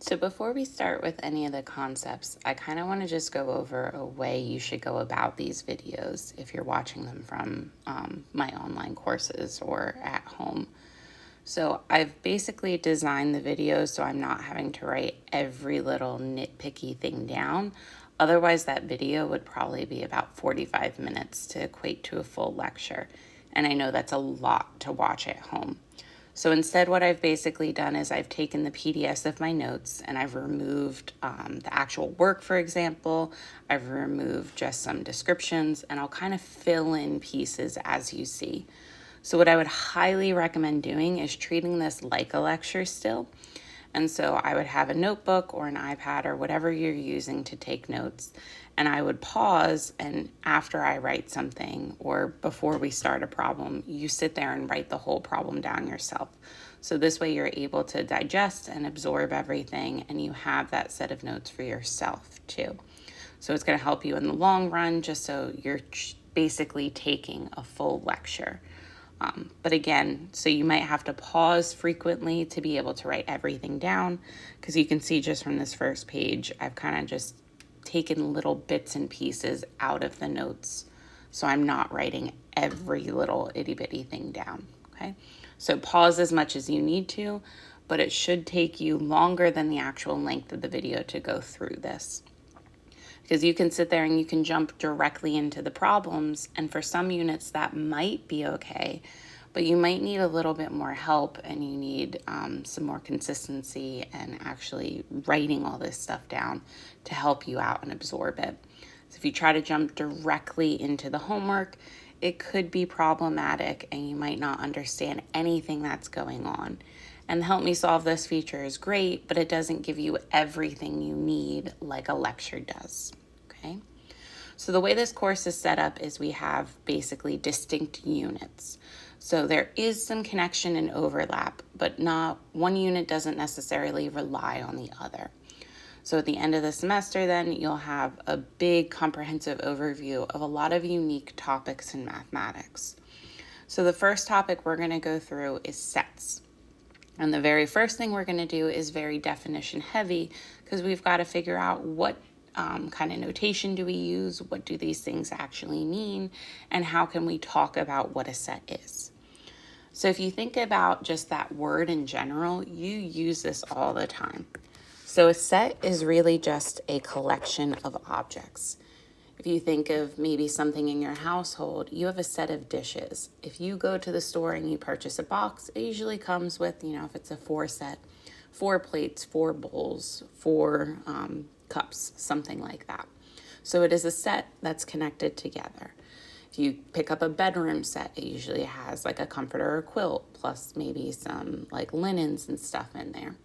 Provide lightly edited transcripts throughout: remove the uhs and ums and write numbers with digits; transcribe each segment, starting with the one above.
So before we start with any of the concepts, I kind of want to just go over a way you should go about these videos if you're watching them from my online courses or at home. So I've basically designed the videos so I'm not having to write every little nitpicky thing down. Otherwise, that video would probably be about 45 minutes to equate to a full lecture. And I know that's a lot to watch at home. So instead, what I've basically done is I've taken the PDFs of my notes and I've removed the actual work, for example. I've removed just some descriptions, and I'll kind of fill in pieces as you see. So what I would highly recommend doing is treating this like a lecture still. And so I would have a notebook or an iPad or whatever you're using to take notes. And I would pause, and after I write something or before we start a problem, you sit there and write the whole problem down yourself. So this way you're able to digest and absorb everything, and you have that set of notes for yourself too. So it's going to help you in the long run, just so you're basically taking a full lecture. But again, so you might have to pause frequently to be able to write everything down, because you can see just from this first page, I've kind of just taken little bits and pieces out of the notes. So I'm not writing every little itty bitty thing down, okay? So pause as much as you need to, but it should take you longer than the actual length of the video to go through this. Because you can sit there and you can jump directly into the problems, and for some units that might be okay, but you might need a little bit more help, and you need some more consistency and actually writing all this stuff down to help you out and absorb it. So if you try to jump directly into the homework, it could be problematic and you might not understand anything that's going on. And the Help Me Solve This feature is great, but it doesn't give you everything you need like a lecture does, okay? So the way this course is set up is we have basically distinct units. So there is some connection and overlap, but not one unit doesn't necessarily rely on the other. So at the end of the semester, then you'll have a big comprehensive overview of a lot of unique topics in mathematics. So the first topic we're going to go through is sets. And the very first thing we're going to do is very definition heavy, because we've got to figure out what kind of notation do we use, what do these things actually mean, and how can we talk about what a set is. So if you think about just that word in general, you use this all the time. So a set is really just a collection of objects. If you think of maybe something in your household, you have a set of dishes. If you go to the store and you purchase a box, it usually comes with, if it's a 4 set, 4 plates, 4 bowls, 4 cups, something like that. So it is a set that's connected together. If you pick up a bedroom set, it usually has like a comforter or quilt, plus maybe some like linens and stuff in there.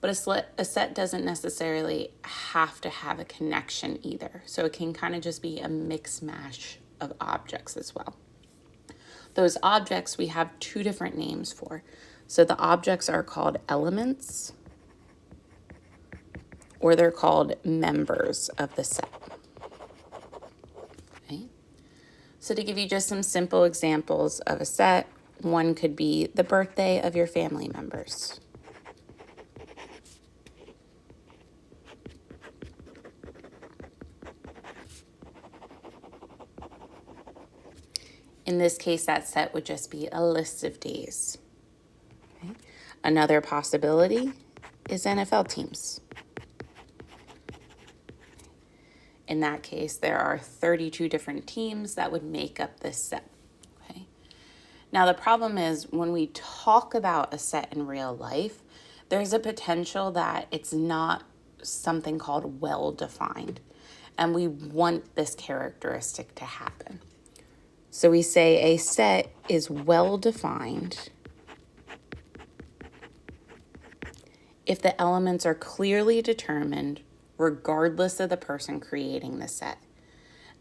But a set doesn't necessarily have to have a connection either. So it can kind of just be a mix mash of objects as well. Those objects we have 2 different names for. So the objects are called elements, or they're called members of the set. Okay? So to give you just some simple examples of a set, one could be the birthday of your family members. In this case, that set would just be a list of days. Okay. Another possibility is NFL teams. In that case, there are 32 different teams that would make up this set. Okay. Now, the problem is when we talk about a set in real life, there's a potential that it's not something called well-defined, and we want this characteristic to happen. So we say a set is well-defined if the elements are clearly determined regardless of the person creating the set.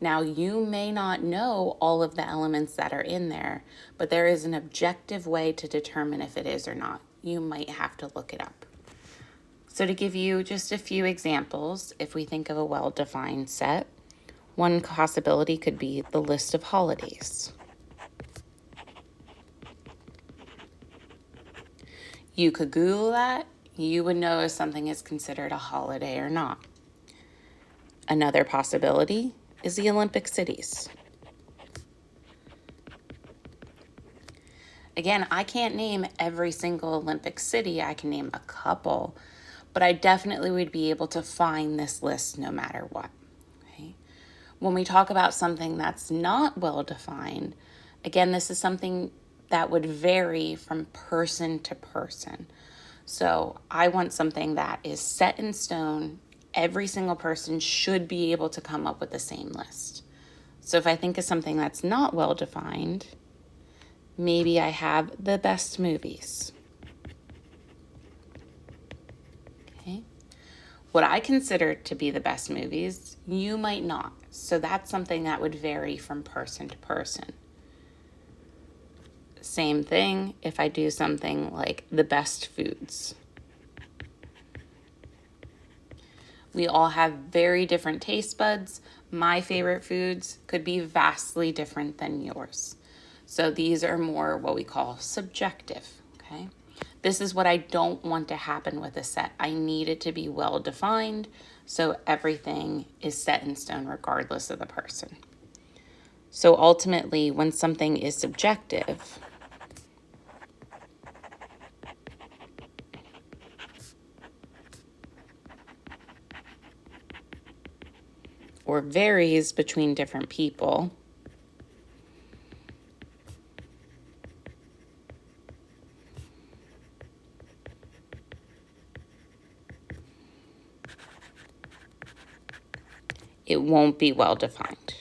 Now, you may not know all of the elements that are in there, but there is an objective way to determine if it is or not. You might have to look it up. So to give you just a few examples, if we think of a well-defined set, one possibility could be the list of holidays. You could Google that. you would know if something is considered a holiday or not. Another possibility is the Olympic cities. Again, I can't name every single Olympic city. I can name a couple, but I definitely would be able to find this list no matter what. Okay? When we talk about something that's not well defined, again, this is something that would vary from person to person. So I want something that is set in stone. Every single person should be able to come up with the same list. So if I think of something that's not well defined, maybe I have the best movies. Okay. What I consider to be the best movies, you might not. So that's something that would vary from person to person. Same thing if I do something like the best foods. We all have very different taste buds. My favorite foods could be vastly different than yours. So these are more what we call subjective, okay? This is what I don't want to happen with a set. I need it to be well defined, so everything is set in stone regardless of the person. So ultimately, when something is subjective, or varies between different people, it won't be well defined.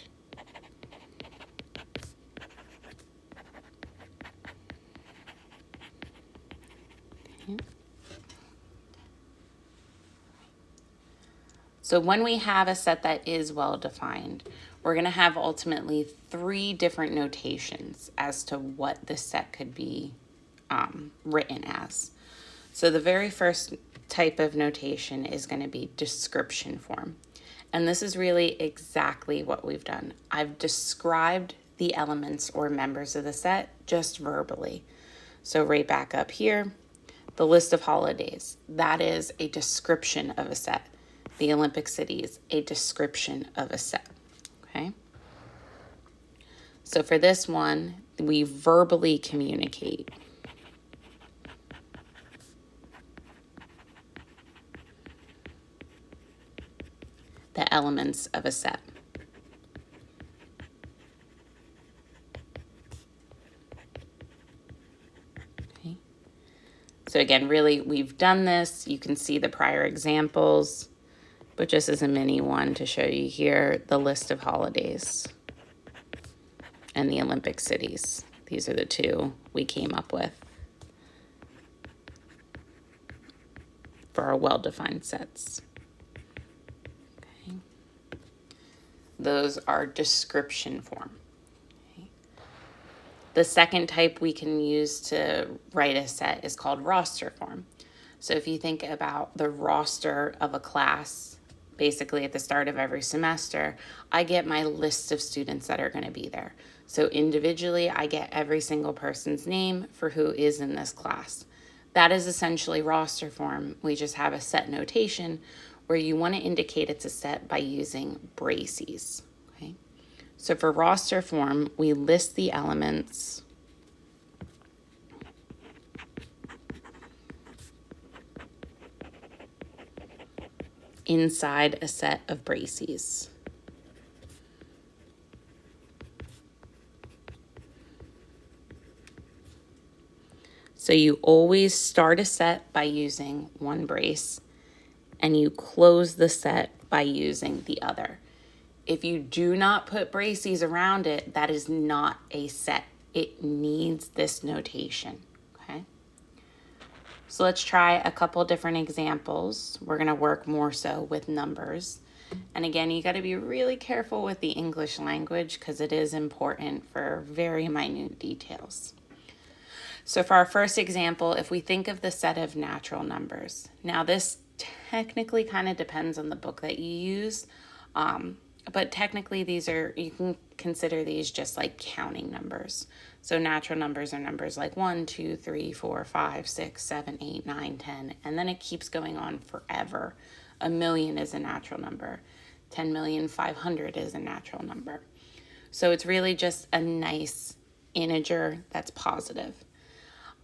Okay. So when we have a set that is well defined, we're going to have ultimately 3 different notations as to what this set could be written as. So the very first type of notation is going to be description form. And this is really exactly what we've done. I've described the elements or members of the set just verbally. So right back up here, the list of holidays, that is a description of a set. The Olympic cities, a description of a set, okay? So for this one, we verbally communicate. The elements of a set. Okay. So again, really, we've done this. You can see the prior examples, but just as a mini one to show you here, the list of holidays and the Olympic cities. These are the 2 we came up with for our well-defined sets. Okay. Those are description form. Okay. The second type we can use to write a set is called roster form. So if you think about the roster of a class, basically at the start of every semester, I get my list of students that are going to be there. So individually, I get every single person's name for who is in this class. That is essentially roster form. We just have a set notation where you want to indicate it's a set by using braces. Okay? So for roster form, we list the elements inside a set of braces. So you always start a set by using one brace, and you close the set by using the other. If you do not put braces around it, that is not a set. It needs this notation, okay? So let's try a couple different examples. We're going to work more so with numbers. And again, you got to be really careful with the English language because it is important for very minute details. So for our first example, if we think of the set of natural numbers, now this technically kind of depends on the book that you use. but technically these are, you can consider these just like counting numbers. So natural numbers are numbers like 1, 2, 3, 4, 5, 6, 7, 8, 9, 10, and then it keeps going on forever. 1,000,000 is a natural number. 10,500,000 is a natural number. So it's really just a nice integer that's positive.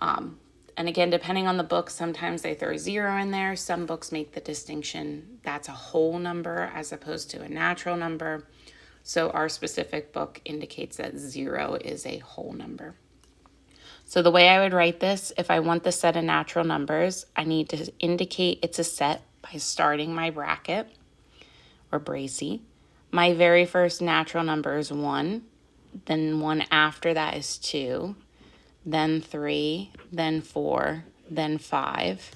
And again, depending on the book, sometimes they throw 0 in there. Some books make the distinction that's a whole number as opposed to a natural number. So our specific book indicates that 0 is a whole number. So the way I would write this, if I want the set of natural numbers, I need to indicate it's a set by starting my bracket or bracy. My very first natural number is 1. Then one after that is 2. Then 3, then 4, then 5.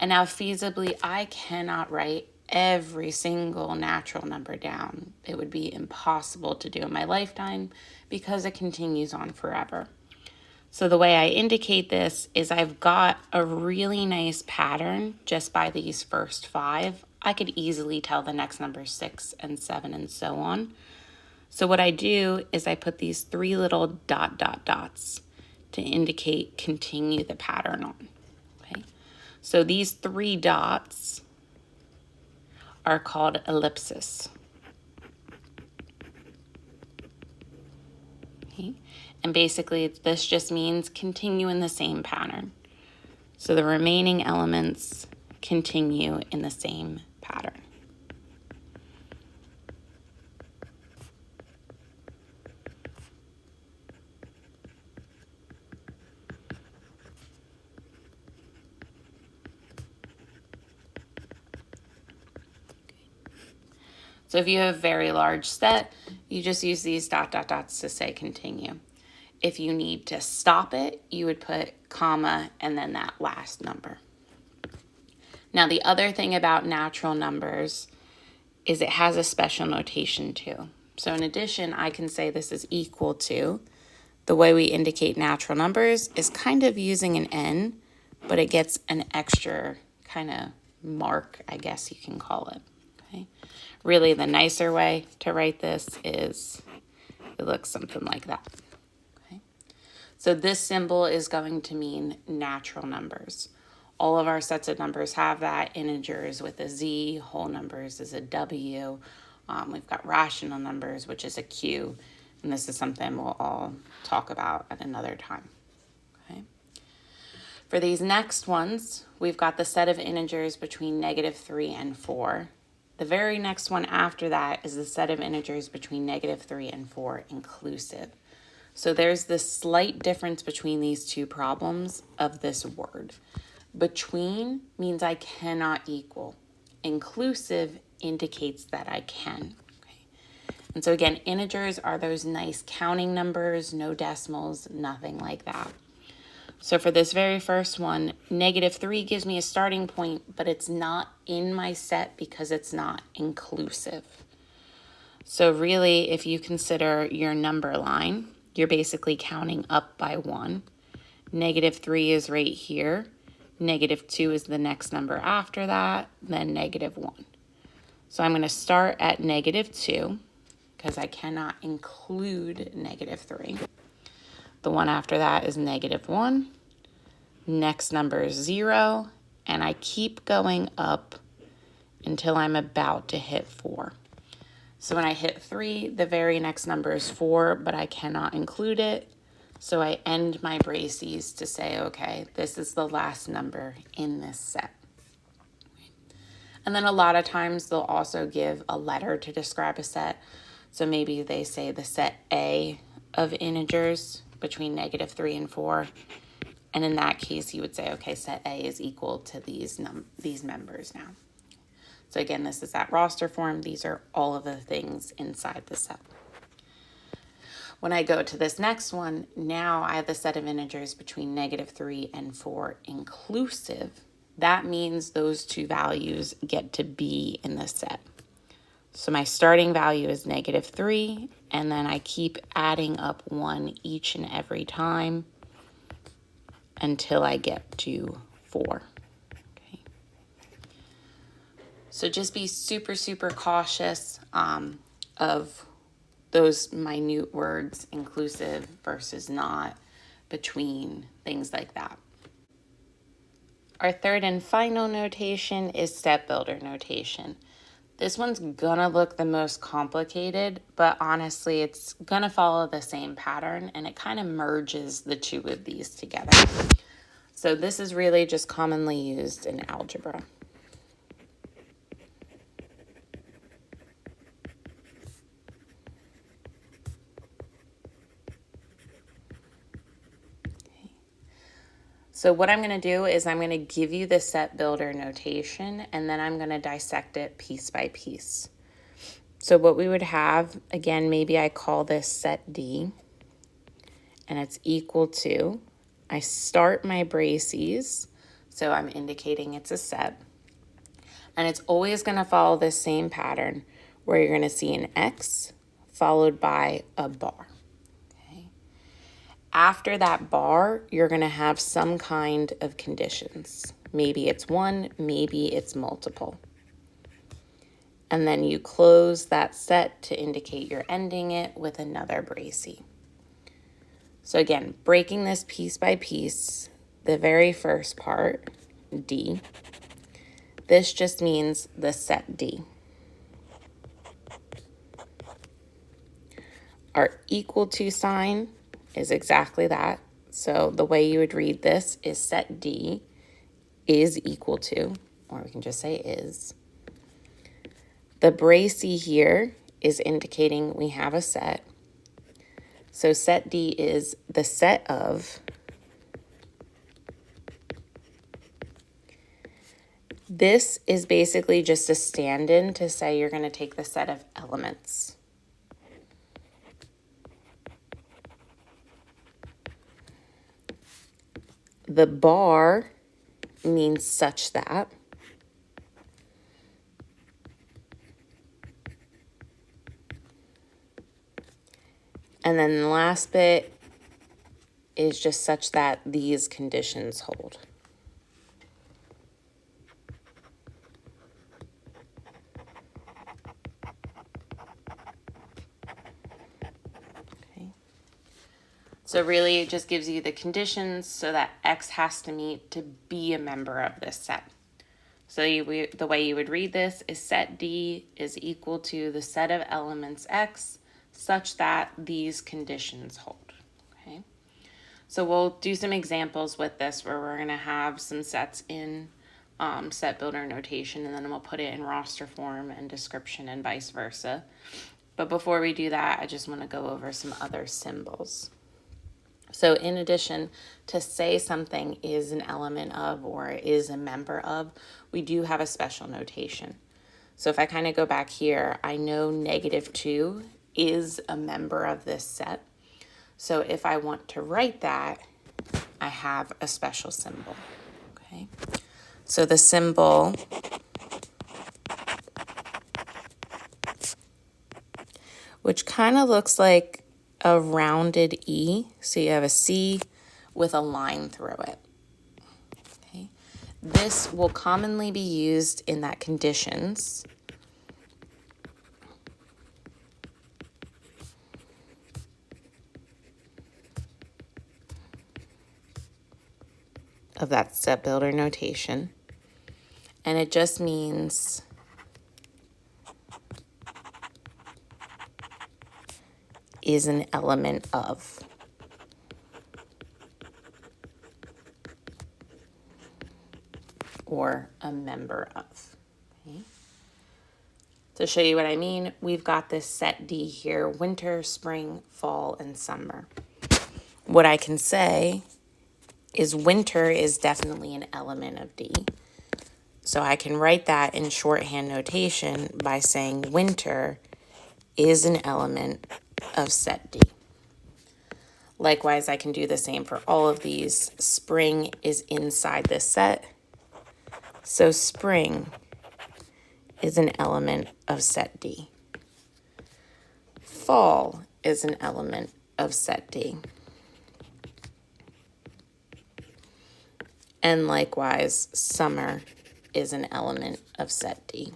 And now feasibly, I cannot write every single natural number down. It would be impossible to do in my lifetime because it continues on forever. So the way I indicate this is I've got a really nice pattern just by these first 5. I could easily tell the next number 6 and 7 and so on. So what I do is I put these 3 little dots to indicate continue the pattern on. Okay, so these 3 dots are called ellipses. Okay, and basically this just means continue in the same pattern. So the remaining elements continue in the same pattern. So if you have a very large set, you just use these dots to say continue. If you need to stop it, you would put comma and then that last number. Now the other thing about natural numbers is it has a special notation too. So in addition, I can say this is equal to. The way we indicate natural numbers is kind of using an N, but it gets an extra kind of mark, I guess you can call it. Okay. Really, the nicer way to write this is it looks something like that. Okay. So this symbol is going to mean natural numbers. All of our sets of numbers have that. Integers with a Z, whole numbers is a W. We've got rational numbers, which is a Q. And this is something we'll all talk about at another time. Okay. For these next ones, we've got the set of integers between -3 and 4. The very next one after that is the set of integers between -3 and 4 inclusive. So there's this slight difference between these two problems of this word. Between means I cannot equal. Inclusive indicates that I can. Okay. And so again, integers are those nice counting numbers, no decimals, nothing like that. So for this very first one, -3 gives me a starting point, but it's not in my set because it's not inclusive. So really, if you consider your number line, you're basically counting up by 1. -3 is right here. -2 is the next number after that, then -1. So I'm going to start at -2 because I cannot include -3. The one after that is -1. Next number is 0. And I keep going up until I'm about to hit 4. So when I hit 3, the very next number is 4, but I cannot include it. So I end my braces to say, okay, this is the last number in this set. And then a lot of times they'll also give a letter to describe a set. So maybe they say the set A of integers between -3 and 4. And in that case, you would say, okay, set A is equal to these members now. So again, this is that roster form. These are all of the things inside the set. When I go to this next one, now I have the set of integers between -3 and 4 inclusive. That means those two values get to be in the set. So my starting value is -3, and then I keep adding up 1 each and every time until I get to 4. Okay. So just be super, super cautious. of those minute words, inclusive versus not, between, things like that. Our third and final notation is step builder notation. This one's gonna look the most complicated, but honestly, it's gonna follow the same pattern, and it kind of merges the two of these together. So this is really just commonly used in algebra. So what I'm going to do is I'm going to give you the set builder notation, and then I'm going to dissect it piece by piece. So what we would have, again, maybe I call this set D, and it's equal to, I start my braces, so I'm indicating it's a set, and it's always going to follow this same pattern where you're going to see an X followed by a bar. After that bar, you're going to have some kind of conditions. Maybe it's one, maybe it's multiple. And then you close that set to indicate you're ending it with another brace. So again, breaking this piece by piece, the very first part, D, this just means the set D. Our equal to sign is exactly that. So the way you would read this is set D is equal to, or we can just say is. The brace here is indicating we have a set. So set D is the set of. This is basically just a stand-in to say you're going to take the set of elements. The bar means such that. And then the last bit is just such that these conditions hold. Okay. So really it just gives you the conditions so that X has to meet to be a member of this set. So the way you would read this is set D is equal to the set of elements X such that these conditions hold. Okay. So we'll do some examples with this where we're going to have some sets in set builder notation, and then we'll put it in roster form and description and vice versa. But before we do that, I just want to go over some other symbols. So in addition to say something is an element of or is a member of, we do have a special notation. So if I kind of go back here, I know -2 is a member of this set. So if I want to write that, I have a special symbol. Okay. So the symbol which kind of looks like a rounded E. So you have a C with a line through it. Okay. This will commonly be used in that conditions. Of that set builder notation. And it just means is an element of. Or a member of. Okay. To show you what I mean, we've got this set D here, winter, spring, fall, and summer. What I can say is winter is definitely an element of D. So I can write that in shorthand notation by saying winter is an element of set D. Likewise, I can do the same for all of these. Spring is inside this set. So spring is an element of set D. Fall is an element of set D. And likewise, summer is an element of set D.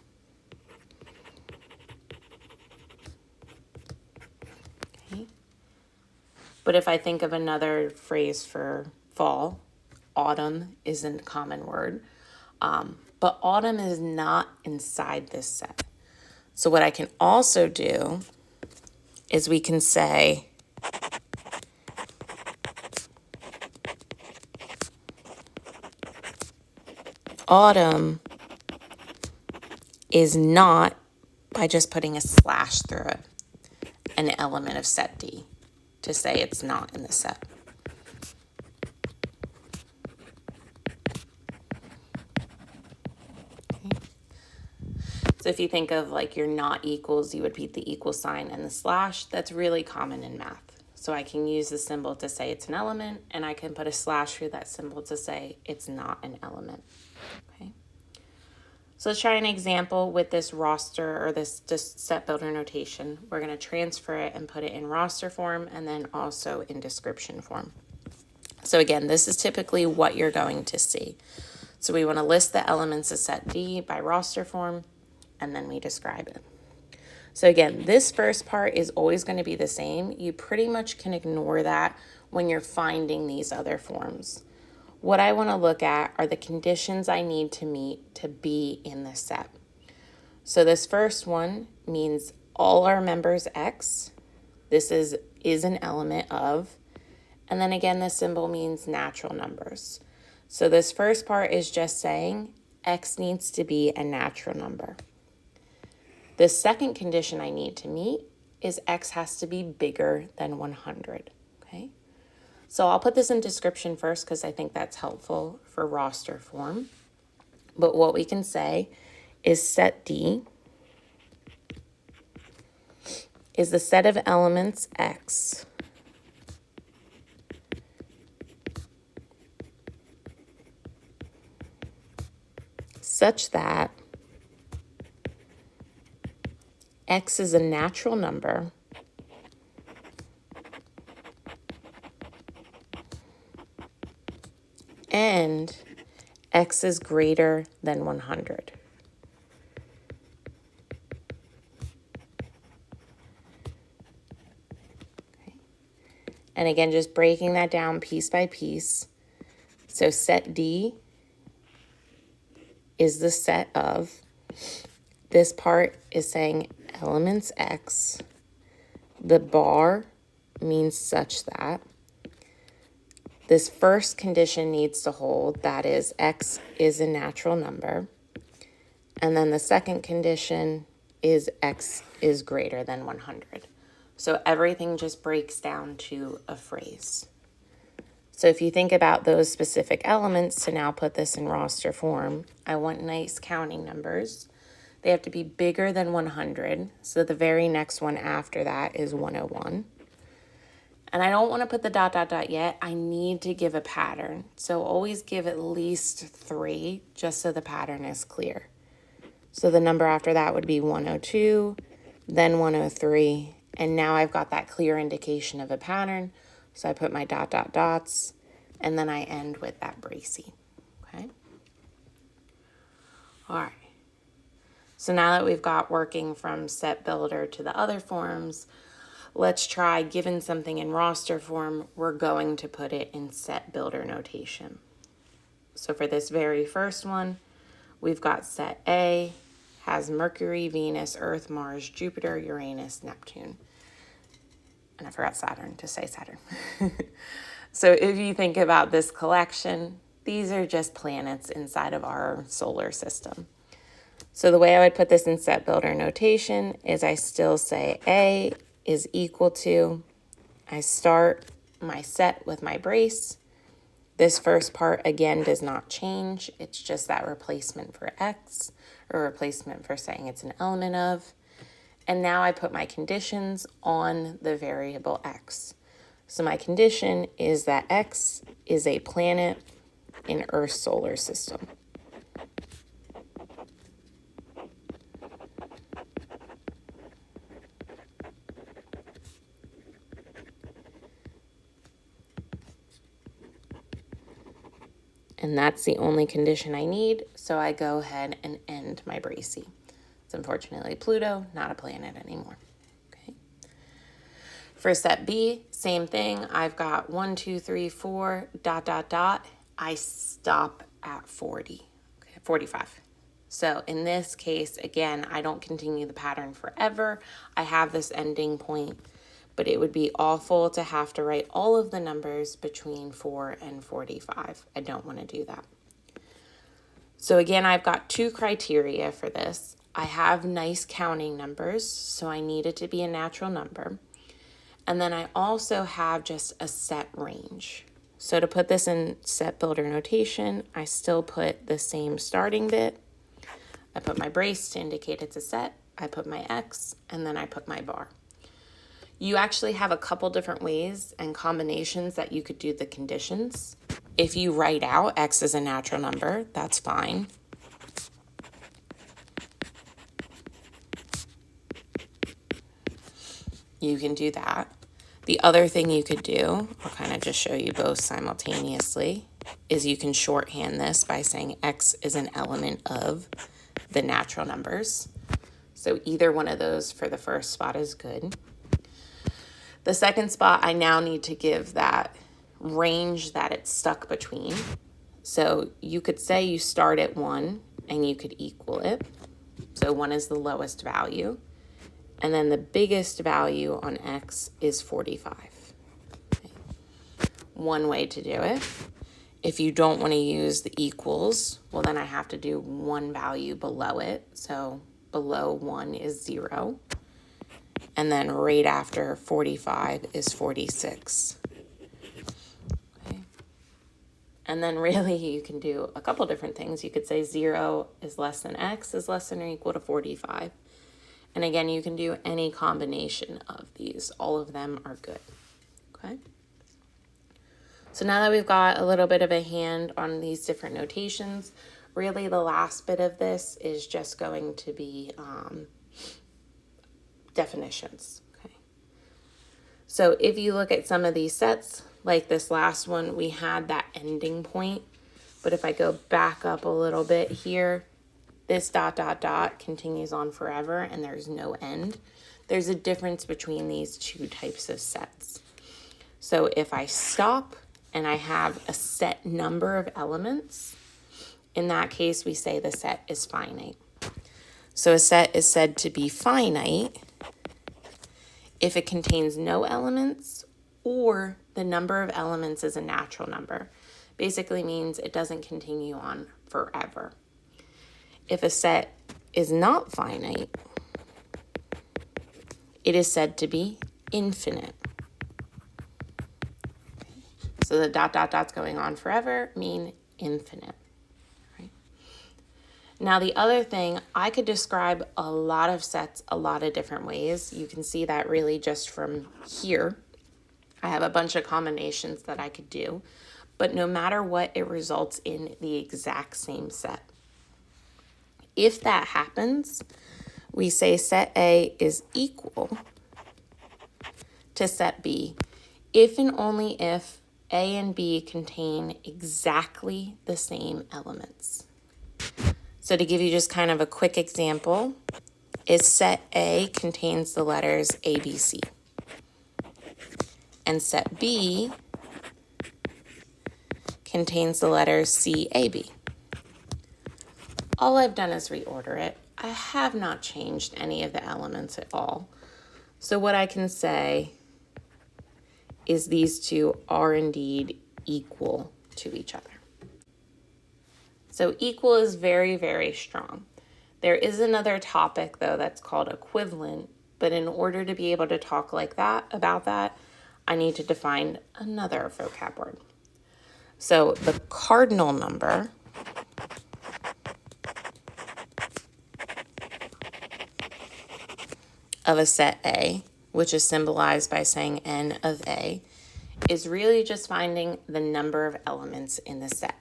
But if I think of another phrase for fall, autumn is a common word. But autumn is not inside this set. So what I can also do is we can say autumn is not by just putting a slash through it, an element of set D, to say it's not in the set. Okay. So if you think of like your not equals, you would put the equal sign and the slash. That's really common in math. So I can use the symbol to say it's an element, and I can put a slash through that symbol to say it's not an element. Okay. So let's try an example with this roster or this just set builder notation. We're going to transfer it and put it in roster form and then also in description form. So again, this is typically what you're going to see. So we want to list the elements of set D by roster form, and then we describe it. So again, this first part is always going to be the same. You pretty much can ignore that when you're finding these other forms. What I want to look at are the conditions I need to meet to be in this set. So this first one means all our members X. This is an element of. And then again, this symbol means natural numbers. So this first part is just saying X needs to be a natural number. The second condition I need to meet is X has to be bigger than 100, okay? So I'll put this in description first because I think that's helpful for roster form. But what we can say is set D is the set of elements X such that X is a natural number and X is greater than 100. Okay. And again, just breaking that down piece by piece. So set D is the set of, this part is saying elements X. The bar means such that. This first condition needs to hold, that is, X is a natural number. And then the second condition is X is greater than 100. So everything just breaks down to a phrase. So if you think about those specific elements to now put this in roster form, I want nice counting numbers. They have to be bigger than 100. So the very next one after that is 101. And I don't want to put the ... yet. I need to give a pattern. So always give at least 3 just so the pattern is clear. So the number after that would be 102, then 103. And now I've got that clear indication of a pattern. So I put my ... and then I end with that bracy. Okay. All right. So now that we've got working from set builder to the other forms, let's try, given something in roster form, we're going to put it in set builder notation. So for this very first one, we've got set A has Mercury, Venus, Earth, Mars, Jupiter, Uranus, Neptune. And I forgot Saturn to say Saturn. So if you think about this collection, these are just planets inside of our solar system. So the way I would put this in set builder notation is I still say A is equal to, I start my set with my brace. This first part again does not change. It's just that replacement for X, or replacement for saying it's an element of. And now I put my conditions on the variable X. So my condition is that X is a planet in Earth's solar system. And that's the only condition I need, so I go ahead and end my bracy. It's unfortunately Pluto, not a planet anymore. Okay. For set B, same thing. I've got 1, 2, 3, 4, dot, dot, dot. I stop at 40, okay, 45. So in this case, again, I don't continue the pattern forever. I have this ending point, but it would be awful to have to write all of the numbers between 4 and 45. I don't want to do that. So again, I've got two criteria for this. I have nice counting numbers, so I need it to be a natural number. And then I also have just a set range. So to put this in set builder notation, I still put the same starting bit. I put my brace to indicate it's a set. I put my X, and then I put my bar. You actually have a couple different ways and combinations that you could do the conditions. If you write out X as a natural number, that's fine. You can do that. The other thing you could do, I'll kind of just show you both simultaneously, is you can shorthand this by saying X is an element of the natural numbers. So either one of those for the first spot is good. The second spot, I now need to give that range that it's stuck between. So you could say you start at 1 and you could equal it. So 1 is the lowest value. And then the biggest value on X is 45. Okay. One way to do it. If you don't want to use the equals, well, then I have to do one value below it. So below 1 is 0. And then right after 45 is 46. Okay. And then really you can do a couple different things. You could say 0 is less than X is less than or equal to 45. And again, you can do any combination of these. All of them are good, okay? So now that we've got a little bit of a hand on these different notations, really the last bit of this is just going to be definitions, okay? So if you look at some of these sets, like this last one, we had that ending point. But if I go back up a little bit here, this dot, dot, dot continues on forever and there's no end. There's a difference between these two types of sets. So if I stop and I have a set number of elements, in that case, we say the set is finite. So a set is said to be finite if it contains no elements or the number of elements is a natural number. Basically means it doesn't continue on forever. If a set is not finite, it is said to be infinite. So the dot, dot, dots going on forever mean infinite. Right? Now the other thing, I could describe a lot of sets a lot of different ways. You can see that really just from here. I have a bunch of combinations that I could do, but no matter what, it results in the exact same set. If that happens, we say set A is equal to set B if and only if A and B contain exactly the same elements. So to give you just kind of a quick example, is set A contains the letters A, B, C. And set B contains the letters C, A, B. All I've done is reorder it. I have not changed any of the elements at all. So what I can say is these two are indeed equal to each other. So equal is very, very strong. There is another topic though that's called equivalent, but in order to be able to talk like that, about that, I need to define another vocab word. So the cardinal number of a set A, which is symbolized by saying n of A, is really just finding the number of elements in the set.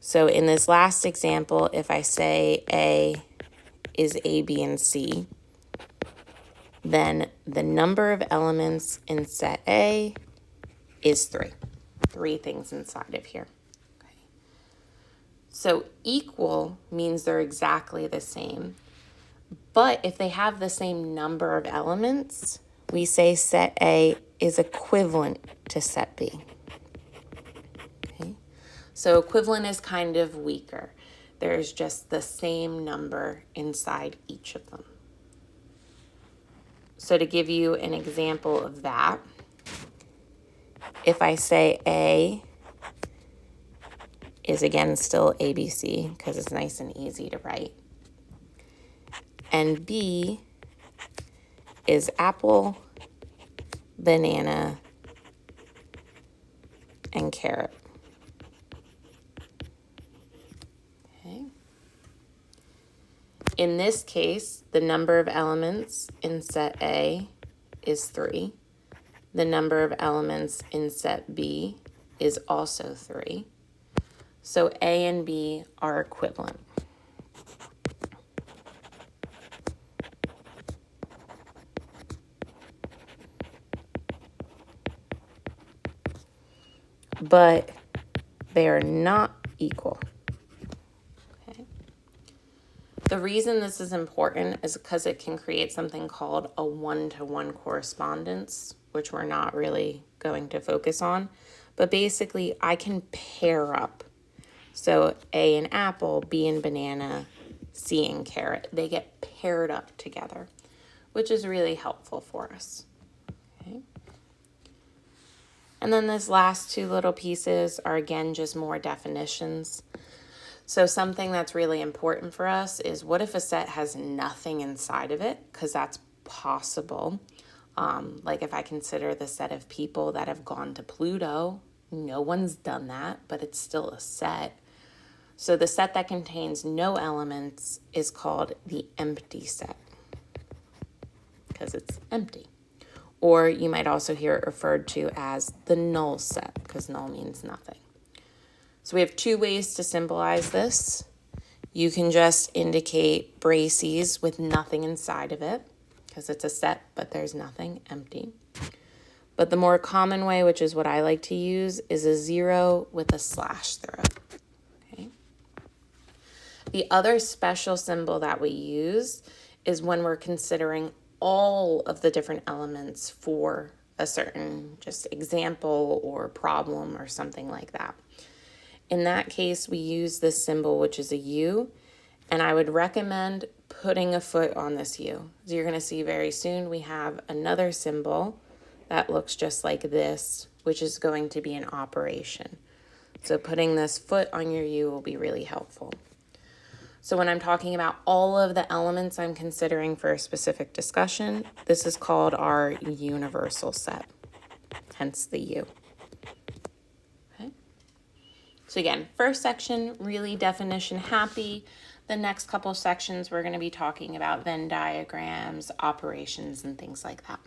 So in this last example, if I say A is A, B, and C, then the number of elements in set A is 3. 3 things inside of here. Okay. So equal means they're exactly the same. But if they have the same number of elements, we say set A is equivalent to set B. Okay? So equivalent is kind of weaker. There's just the same number inside each of them. So to give you an example of that, if I say A is again still ABC because it's nice and easy to write, and B is apple, banana, and carrot. Okay. In this case, the number of elements in set A is 3. The number of elements in set B is also 3. So A and B are equivalent. But they are not equal. Okay. The reason this is important is because it can create something called a one-to-one correspondence, which we're not really going to focus on. But basically, I can pair up. So A and apple, B and banana, C and carrot. They get paired up together, which is really helpful for us. Okay. And then these last two little pieces are, again, just more definitions. So something that's really important for us is, what if a set has nothing inside of it? Because that's possible. Like if I consider the set of people that have gone to Pluto, no one's done that, but it's still a set. So the set that contains no elements is called the empty set because it's empty. Or you might also hear it referred to as the null set because null means nothing. So we have two ways to symbolize this. You can just indicate braces with nothing inside of it because it's a set, but there's nothing, empty. But the more common way, which is what I like to use, is a 0 with a slash through it. Okay. The other special symbol that we use is when we're considering all of the different elements for a certain just example or problem or something like that. In that case, we use this symbol, which is a U, and I would recommend putting a foot on this U. So you're going to see very soon we have another symbol that looks just like this, which is going to be an operation. So putting this foot on your U will be really helpful. So when I'm talking about all of the elements I'm considering for a specific discussion, this is called our universal set, hence the U. Okay. So again, first section, really definition happy. The next couple sections, we're going to be talking about Venn diagrams, operations, and things like that.